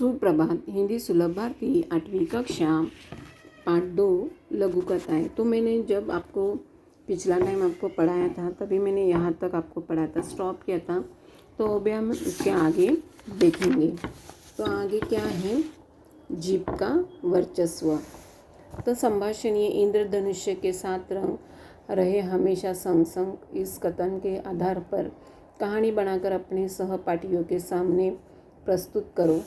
सुप्रभात। हिंदी सुलभ भारती 8वीं कक्षा पाठ 2 लघु कथाएँ। तो मैंने जब आपको पिछला टाइम आपको पढ़ाया था तभी मैंने यहाँ तक आपको पढ़ाया था, स्टॉप किया था। तो अभी हम इसके आगे देखेंगे। तो आगे क्या है, जीभ का वर्चस्व। तो संभाषण ये इंद्रधनुष्य के साथ रहे हमेशा संग संग। इस कथन के आधार पर कहानी बनाकर अपने सहपाठियों के सामने प्रस्तुत करो।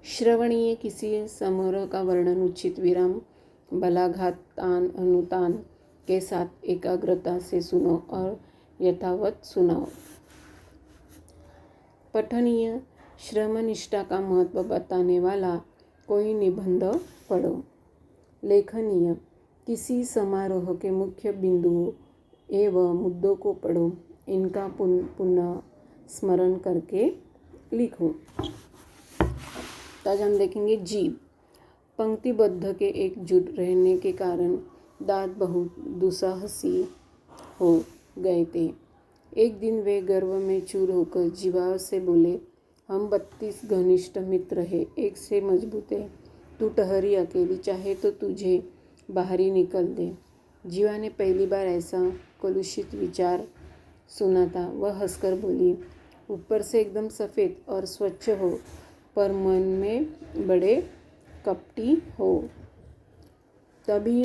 श्रवणीय किसी समारोह का वर्णन उचित विराम, बलाघात, तान, अनुतान के साथ एकाग्रता से सुनो और यथावत सुनाओ। पठनीय, श्रमनिष्ठा का महत्व बताने वाला कोई निबंध पढ़ो। लेखनीय, किसी समारोह के मुख्य बिंदुओं एवं मुद्दों को पढ़ो, इनका पुनः स्मरण करके लिखो। तो आज हम देखेंगे जीभ। पंक्तिबद्ध के एकजुट रहने के कारण दांत बहुत दुस्साहसी हो गए थे। एक दिन वे गर्व में चूर होकर जीवा से बोले, हम 32 घनिष्ठ मित्र हैं, एक से मजबूत है। तू ठहरी अकेली, चाहे तो तुझे बाहर ही निकल दे। जीवा ने पहली बार ऐसा कलुषित विचार सुना था। वह हंसकर बोली, ऊपर से एकदम सफ़ेद और स्वच्छ हो, पर मन में बड़े कपटी हो। तभी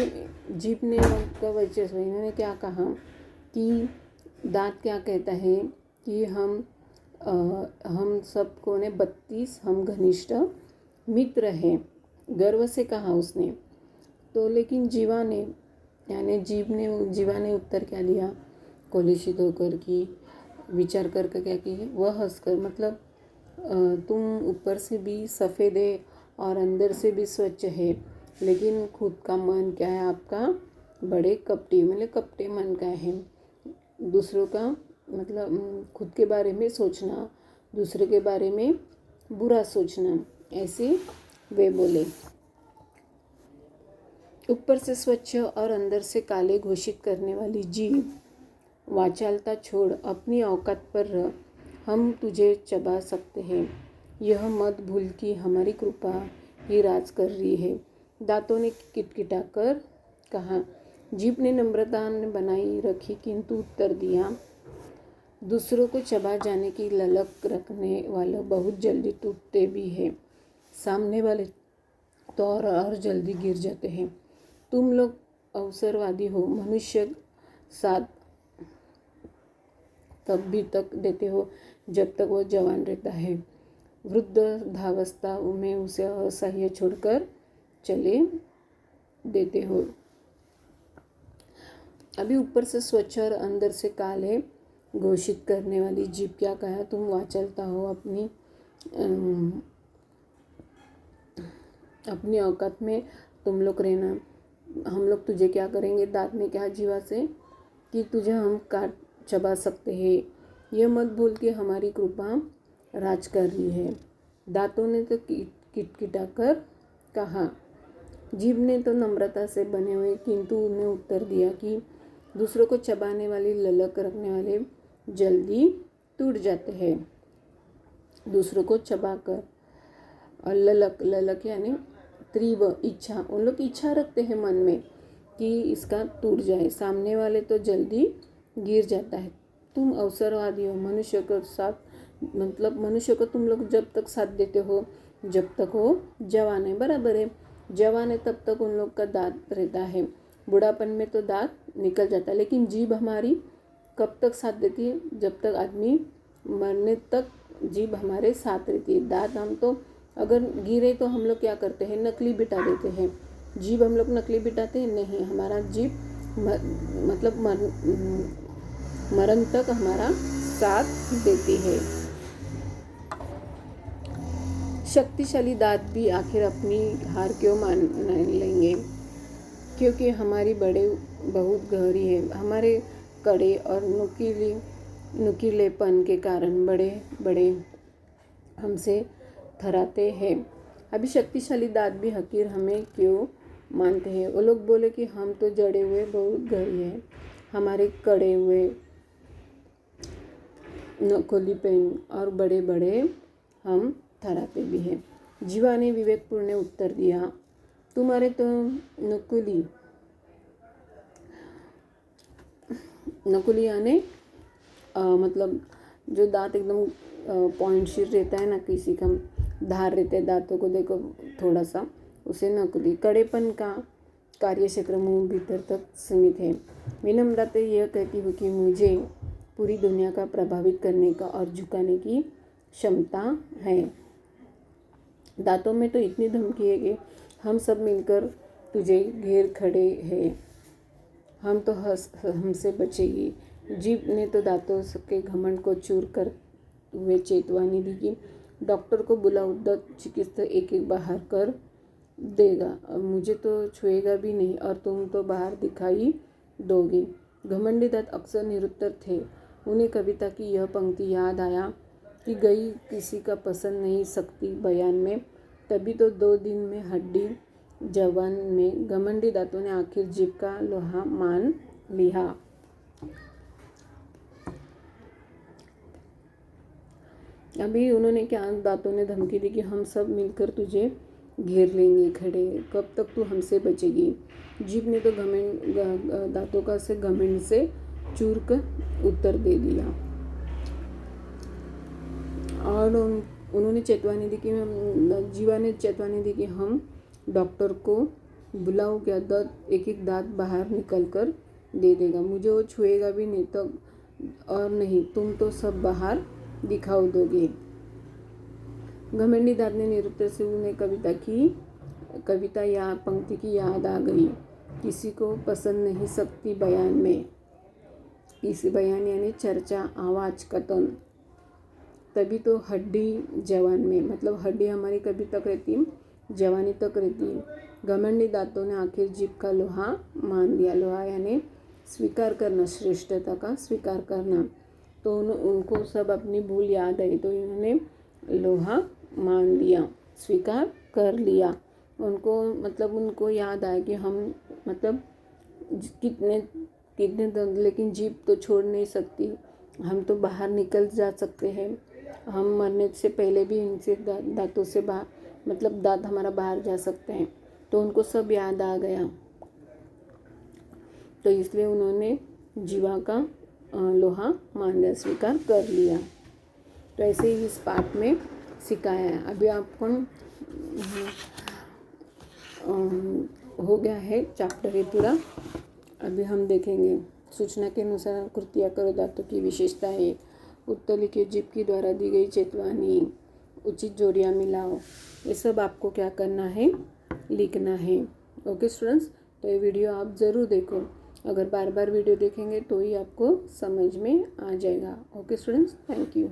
जीभ ने का वर्चस्व, इन्होंने क्या कहा कि दांत क्या कहता है कि हम सबको ने 32 हम घनिष्ठ मित्र हैं, गर्व से कहा उसने। तो लेकिन जीवा ने उत्तर क्या दिया, कलुषित होकर कि विचार करके क्या की, वह हंसकर, मतलब तुम ऊपर से भी सफ़ेद है और अंदर से भी स्वच्छ है, लेकिन खुद का मन क्या है आपका, बड़े कपटी, मतलब कपटे मन का है। दूसरों का मतलब खुद के बारे में सोचना, दूसरे के बारे में बुरा सोचना, ऐसे वे बोले। ऊपर से स्वच्छ और अंदर से काले घोषित करने वाली जीभ, वाचालता छोड़, अपनी औकात पर रह, हम तुझे चबा सकते हैं। यह मत भूल कि हमारी कृपा ही राज कर रही है। दांतों ने किटकिटाकर कहा। जीभ ने नम्रता बनाई रखी किंतु उत्तर दिया, दूसरों को चबा जाने की ललक रखने वाले बहुत जल्दी टूटते भी हैं, सामने वाले तो और जल्दी गिर जाते हैं। तुम लोग अवसरवादी हो, मनुष्य साथ तब भी तक देते हो जब तक वह जवान रहता है, वृद्धावस्था में उसे असह्य छोड़कर चले देते हो। अभी ऊपर से स्वच्छ और अंदर से काले घोषित करने वाली जीभ क्या कहा, तुम वाचालता हो, अपनी औकात में तुम लोग रहना, हम लोग तुझे क्या करेंगे। दांत ने कहा जीवा से कि तुझे हम काट चबा सकते हैं। यह मत भूल कि हमारी कृपा राज कर रही है। दांतों ने तो किटकिटाकर कहा। जीभ ने तो नम्रता से बने हुए किंतु उन्हें उत्तर दिया कि दूसरों को चबाने वाली ललक रखने वाले जल्दी टूट जाते हैं। दूसरों को चबाकर, और ललक यानी तीव्र इच्छा, उन लोग इच्छा रखते हैं मन में कि इसका टूट जाए, सामने वाले तो जल्दी गिर जाता है। तुम अवसरवादी हो, मनुष्य को साथ, मतलब मनुष्य को तुम लोग जब तक साथ देते हो जब तक वो जवान है, बराबर है। जवान है तब तक उन लोग का दांत रहता है, बुढ़ापन में तो दांत निकल जाता है। लेकिन जीभ हमारी कब तक साथ देती है, जब तक आदमी मरने तक जीभ हमारे साथ रहती है। दांत हम तो अगर गिरे तो हम लोग क्या करते हैं, नकली बिठा देते हैं। जीभ हम लोग नकली बिठाते हैं नहीं, हमारा जीभ मतलब मरण तक हमारा साथ देती है। शक्तिशाली दांत भी आखिर अपनी हार क्यों मान लेंगे, क्योंकि हमारी बड़े बहुत गहरी है। हमारे कड़े और नुकीलेपन के कारण बड़े बड़े हमसे थराते हैं। अभी शक्तिशाली दांत भी हकीर हमें क्यों मानते हैं। वो लोग बोले कि हम तो जड़े हुए बहुत गहरी हैं, हमारे कड़े हुए नकोली पेन और बड़े बड़े हम थराते भी हैं। जीवा ने विवेकपूर्ण उत्तर दिया, तुम्हारे तो नकुली यानी मतलब जो दांत एकदम पॉइंटशीर रहता है ना, किसी का धार रहते हैं दांतों को, देखो थोड़ा सा, उसे नकुली। कड़ेपन का कार्य क्षेत्र मुंह भीतर तक सीमित है। विनम्रता यह कहती हूँ कि मुझे पूरी दुनिया का प्रभावित करने का और झुकाने की क्षमता है। दांतों में तो इतनी धमकी है कि हम सब मिलकर तुझे घेर खड़े हैं, हम तो हमसे बचेगी। जीभ ने तो दांतों के घमंड को चूर कर हुए चेतावनी दी कि डॉक्टर को बुलाओ, दंत चिकित्सक एक एक बाहर कर देगा, मुझे तो छुएगा भी नहीं और तुम तो बाहर दिखाई दोगे। घमंडी दंत अक्सर निरुत्तर थे। उन्हें कविता की यह पंक्ति याद आया कि गई किसी का पसंद नहीं सकती बयान में, तभी तो 2 दिन में हड्डी जवान में घमंडी दांतों ने आखिर जीभ का लोहा मान लिया। अभी उन्होंने क्या, दांतों ने धमकी दी कि हम सब मिलकर तुझे घेर लेंगे खड़े, कब तक तू हमसे बचेगी। जीभ ने तो दांतों का से घमंड से चूर कर उत्तर दे दिया और उन्होंने चेतावनी दी कि जीवा ने चेतावनी दी कि हम डॉक्टर को बुलाओ, क्या दांत एक एक दांत बाहर निकल कर दे देगा, मुझे वो छुएगा भी नहीं तो, और नहीं तुम तो सब बाहर दिखाओ दोगे। घमंडी दांत ने निरुत्तर से उन्हें कविता या पंक्ति की याद आ गई। किसी को पसंद नहीं सकती बयान में, इस बयान यानी चर्चा, आवाज़, कथन, तभी तो हड्डी जवान में, मतलब हड्डी हमारी कभी तक रहती, जवानी तक रहती। घमंडी दांतों ने आखिर जीभ का लोहा मान लिया। लोहा यानी स्वीकार करना, श्रेष्ठता का स्वीकार करना। तो उनको सब अपनी भूल याद आई, तो इन्होंने लोहा मान लिया, स्वीकार कर लिया। उनको याद आया कि हम मतलब कितने लेकिन जीभ तो छोड़ नहीं सकती, हम तो बाहर निकल जा सकते हैं, हम मरने से पहले भी इनसे दांतों से दांत हमारा बाहर जा सकते हैं। तो उनको सब याद आ गया, तो इसलिए उन्होंने जीवा का लोहा मान लिया, स्वीकार कर लिया। तो ऐसे ही इस पाठ में सिखाया है। अभी आपको हो गया है चैप्टर ये पूरा। अभी हम देखेंगे सूचना के अनुसार कृतियाँ करो, दांतों की विशेषताएं, उत्तर लिखिए, जीभ के द्वारा दी गई चेतावनी, उचित जोड़ियाँ मिलाओ, ये सब आपको क्या करना है, लिखना है। ओके स्टूडेंट्स, तो ये वीडियो आप ज़रूर देखो, अगर बार बार वीडियो देखेंगे तो ही आपको समझ में आ जाएगा। Okay students, thank you.